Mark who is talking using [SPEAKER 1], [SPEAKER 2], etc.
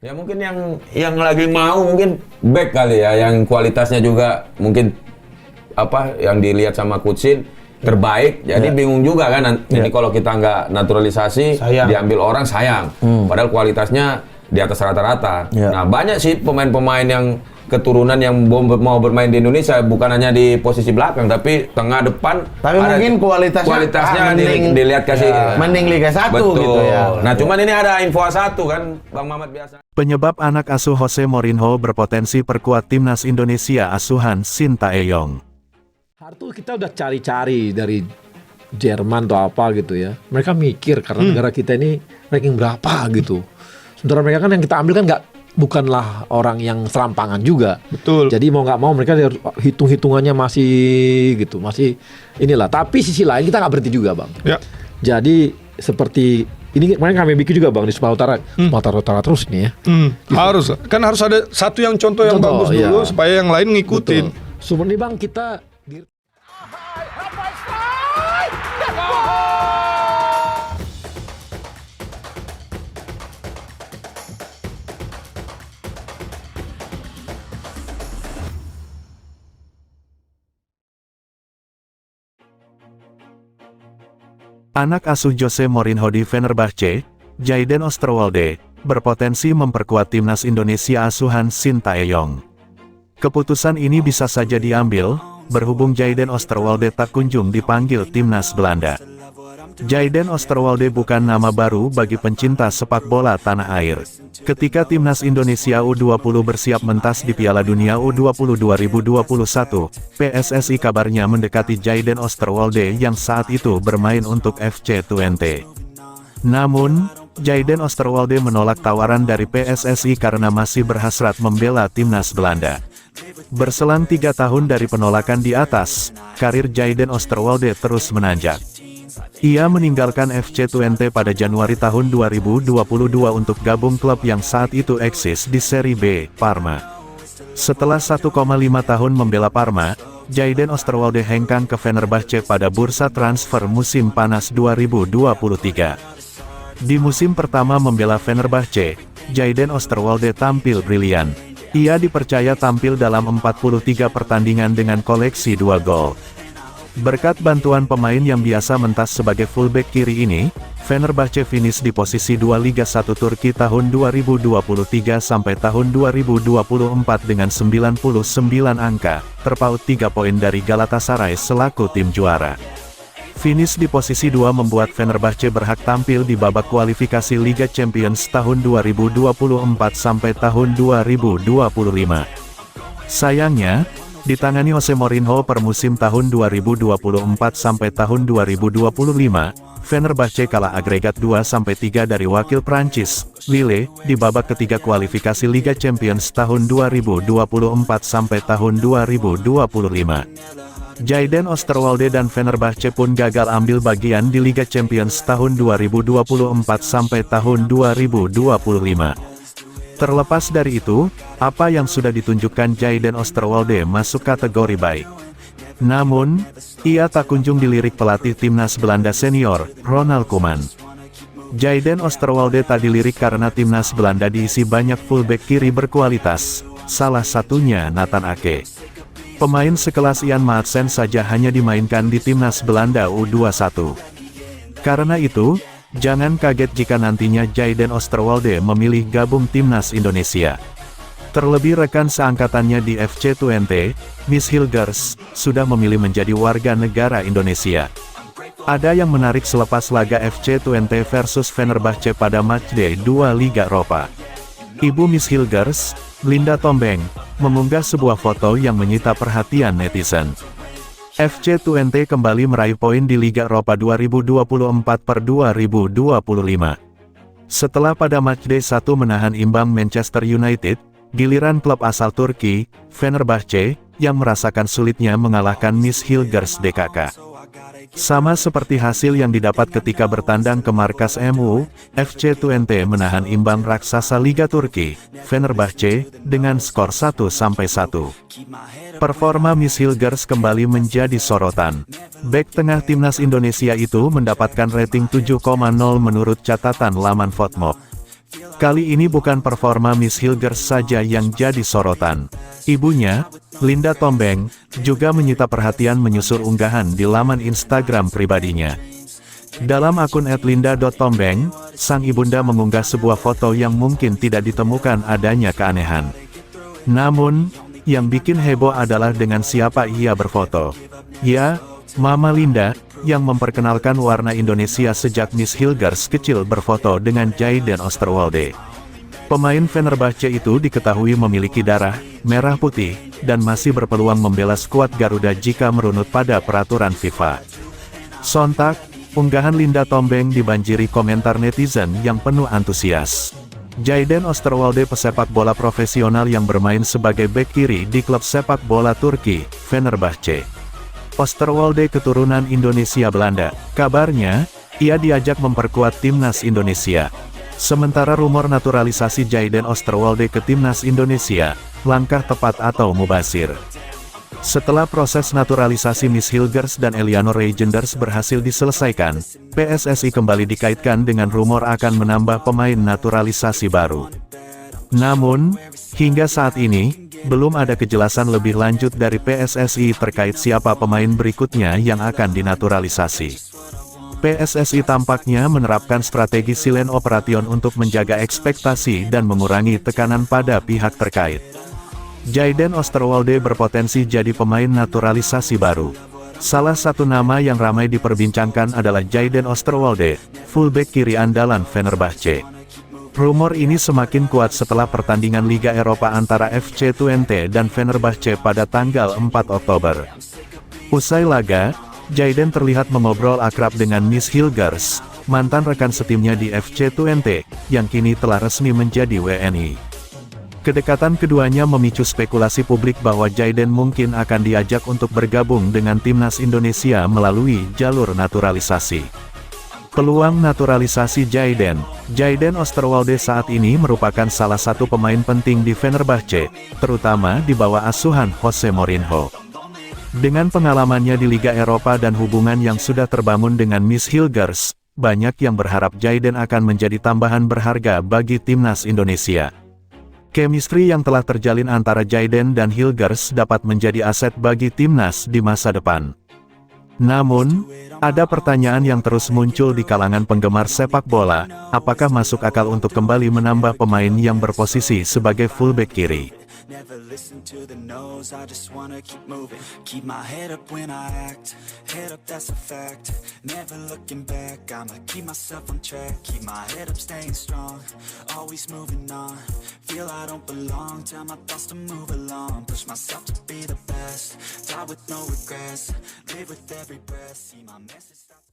[SPEAKER 1] Ya mungkin yang lagi mau mungkin back kali ya, yang kualitasnya juga mungkin apa yang dilihat sama Kutsin terbaik. Jadi bingung juga kan. Ini kalau kita nggak naturalisasi, diambil orang sayang. Padahal kualitasnya di atas rata-rata. Nah banyak sih pemain-pemain yang keturunan yang mau bermain di Indonesia, bukan hanya di posisi belakang tapi tengah depan.
[SPEAKER 2] Tapi mungkin kualitasnya
[SPEAKER 1] dilihat kasih
[SPEAKER 2] mending Liga 1 gitu ya.
[SPEAKER 1] Nah cuman ini ada info A1 kan Bang Mamat biasa.
[SPEAKER 3] Penyebab anak asuh Jose Mourinho berpotensi perkuat timnas Indonesia asuhan Sintayong.
[SPEAKER 4] Hartu kita udah cari-cari dari Jerman atau apa gitu ya. Mereka mikir karena negara kita ini ranking berapa gitu. Sementara mereka kan yang kita ambil kan bukanlah orang yang serampangan juga.
[SPEAKER 5] Betul.
[SPEAKER 4] Jadi mau nggak mau mereka hitung-hitungannya masih gitu, masih inilah. Tapi sisi lain kita nggak berhenti juga, Bang.
[SPEAKER 5] Ya.
[SPEAKER 4] Jadi seperti ini kemarin kami bikin juga, Bang, di Sumatera Utara terus nih ya.
[SPEAKER 5] Harus ada satu yang contoh yang bagus dulu supaya yang lain ngikutin.
[SPEAKER 4] Sebenarnya, Bang, kita
[SPEAKER 3] Anak asuh Jose Mourinho di Fenerbahce, Jayden Osterwolde, berpotensi memperkuat timnas Indonesia asuhan Sintayong. Keputusan ini bisa saja diambil, berhubung Jayden Osterwolde tak kunjung dipanggil timnas Belanda. Jayden Osterwolde bukan nama baru bagi pencinta sepak bola tanah air. Ketika timnas Indonesia U20 bersiap mentas di Piala Dunia U20 2021, PSSI kabarnya mendekati Jayden Osterwolde yang saat itu bermain untuk FC Twente. Namun, Jayden Osterwolde menolak tawaran dari PSSI karena masih berhasrat membela timnas Belanda. Berselang 3 tahun dari penolakan di atas, karir Jayden Osterwolde terus menanjak. Ia meninggalkan FC Twente pada Januari tahun 2022 untuk gabung klub yang saat itu eksis di Serie B, Parma. Setelah 1,5 tahun membela Parma, Jayden Osterwolde hengkang ke Fenerbahce pada bursa transfer musim panas 2023. Di musim pertama membela Fenerbahce, Jayden Osterwolde tampil brilian. Ia dipercaya tampil dalam 43 pertandingan dengan koleksi 2 gol. Berkat bantuan pemain yang biasa mentas sebagai fullback kiri ini, Fenerbahce finish di posisi 2 Liga 1 Turki tahun 2023 sampai tahun 2024 dengan 99 angka, terpaut 3 poin dari Galatasaray selaku tim juara. Finish di posisi 2 membuat Fenerbahce berhak tampil di babak kualifikasi Liga Champions tahun 2024 sampai tahun 2025. Sayangnya, ditangani Jose Mourinho per musim tahun 2024 sampai tahun 2025, Fenerbahce kalah agregat 2-3 dari wakil Prancis, Lille, di babak ketiga kualifikasi Liga Champions tahun 2024 sampai tahun 2025. Jayden Osterwolde dan Fenerbahce pun gagal ambil bagian di Liga Champions tahun 2024 sampai tahun 2025. Terlepas dari itu, apa yang sudah ditunjukkan Jayden Osterwolde masuk kategori baik. Namun, ia tak kunjung dilirik pelatih timnas Belanda senior, Ronald Koeman. Jayden Osterwolde tak dilirik karena timnas Belanda diisi banyak fullback kiri berkualitas, salah satunya Nathan Ake. Pemain sekelas Ian Maatsen saja hanya dimainkan di timnas Belanda U21. Karena itu, jangan kaget jika nantinya Jayden Osterwolde memilih gabung timnas Indonesia. Terlebih rekan seangkatannya di FC Twente, Miss Hilgers, sudah memilih menjadi warga negara Indonesia. Ada yang menarik selepas laga FC Twente versus Fenerbahce pada matchday 2 Liga Eropa. Ibu Miss Hilgers, Linda Tombeng, mengunggah sebuah foto yang menyita perhatian netizen. FC Twente kembali meraih poin di Liga Eropa 2024/2025. Setelah pada matchday 1 menahan imbang Manchester United, giliran klub asal Turki, Fenerbahce, yang merasakan sulitnya mengalahkan Miss Hilgers DKK. Sama seperti hasil yang didapat ketika bertandang ke markas MU, FC Twente menahan imbang raksasa Liga Turki, Fenerbahce, dengan skor 1-1. Performa Miss Hilgers kembali menjadi sorotan. Bek tengah timnas Indonesia itu mendapatkan rating 7,0 menurut catatan laman Fotmob. Kali ini bukan performa Miss Hilgers saja yang jadi sorotan. Ibunya, Linda Tombeng, juga menyita perhatian menyusur unggahan di laman Instagram pribadinya. Dalam akun @linda.tombeng, sang ibunda mengunggah sebuah foto yang mungkin tidak ditemukan adanya keanehan. Namun, yang bikin heboh adalah dengan siapa ia berfoto. Ya, Mama Linda, yang memperkenalkan warna Indonesia sejak Miss Hilgers kecil berfoto dengan Jayden Osterwolde. Pemain Fenerbahce itu diketahui memiliki darah merah putih, dan masih berpeluang membela skuad Garuda jika merunut pada peraturan FIFA. Sontak, unggahan Linda Tombeng dibanjiri komentar netizen yang penuh antusias. Jayden Osterwolde pesepak bola profesional yang bermain sebagai bek kiri di klub sepak bola Turki, Fenerbahce. Osterwolde keturunan Indonesia Belanda. Kabarnya, ia diajak memperkuat timnas Indonesia. Sementara rumor naturalisasi Jayden Osterwolde ke timnas Indonesia, langkah tepat atau mubazir. Setelah proses naturalisasi Miss Hilgers dan Elianor Reijenders berhasil diselesaikan, PSSI kembali dikaitkan dengan rumor akan menambah pemain naturalisasi baru. Namun, hingga saat ini, belum ada kejelasan lebih lanjut dari PSSI terkait siapa pemain berikutnya yang akan dinaturalisasi. PSSI tampaknya menerapkan strategi silent operation untuk menjaga ekspektasi dan mengurangi tekanan pada pihak terkait. Jayden Osterwolde berpotensi jadi pemain naturalisasi baru. Salah satu nama yang ramai diperbincangkan adalah Jayden Osterwolde, fullback kiri andalan Fenerbahce. Rumor ini semakin kuat setelah pertandingan Liga Eropa antara FC Twente dan Fenerbahce pada tanggal 4 Oktober. Usai laga, Jayden terlihat mengobrol akrab dengan Miss Hilgers, mantan rekan setimnya di FC Twente, yang kini telah resmi menjadi WNI. Kedekatan keduanya memicu spekulasi publik bahwa Jayden mungkin akan diajak untuk bergabung dengan timnas Indonesia melalui jalur naturalisasi. Peluang naturalisasi Jayden Osterwolde saat ini merupakan salah satu pemain penting di Fenerbahce, terutama di bawah asuhan Jose Mourinho. Dengan pengalamannya di Liga Eropa dan hubungan yang sudah terbangun dengan Miss Hilgers, banyak yang berharap Jayden akan menjadi tambahan berharga bagi timnas Indonesia. Chemistry yang telah terjalin antara Jayden dan Hilgers dapat menjadi aset bagi timnas di masa depan. Namun, ada pertanyaan yang terus muncul di kalangan penggemar sepak bola, apakah masuk akal untuk kembali menambah pemain yang berposisi sebagai fullback kiri?
[SPEAKER 6] Never listen to the no's, I just wanna keep moving. Keep my head up when I act, head up that's a fact. Never looking back, I'ma keep myself on track. Keep my head up staying strong, always moving on. Feel I don't belong, tell my thoughts to move along. Push myself to be the best, die with no regrets. Live with every breath, see my message stop.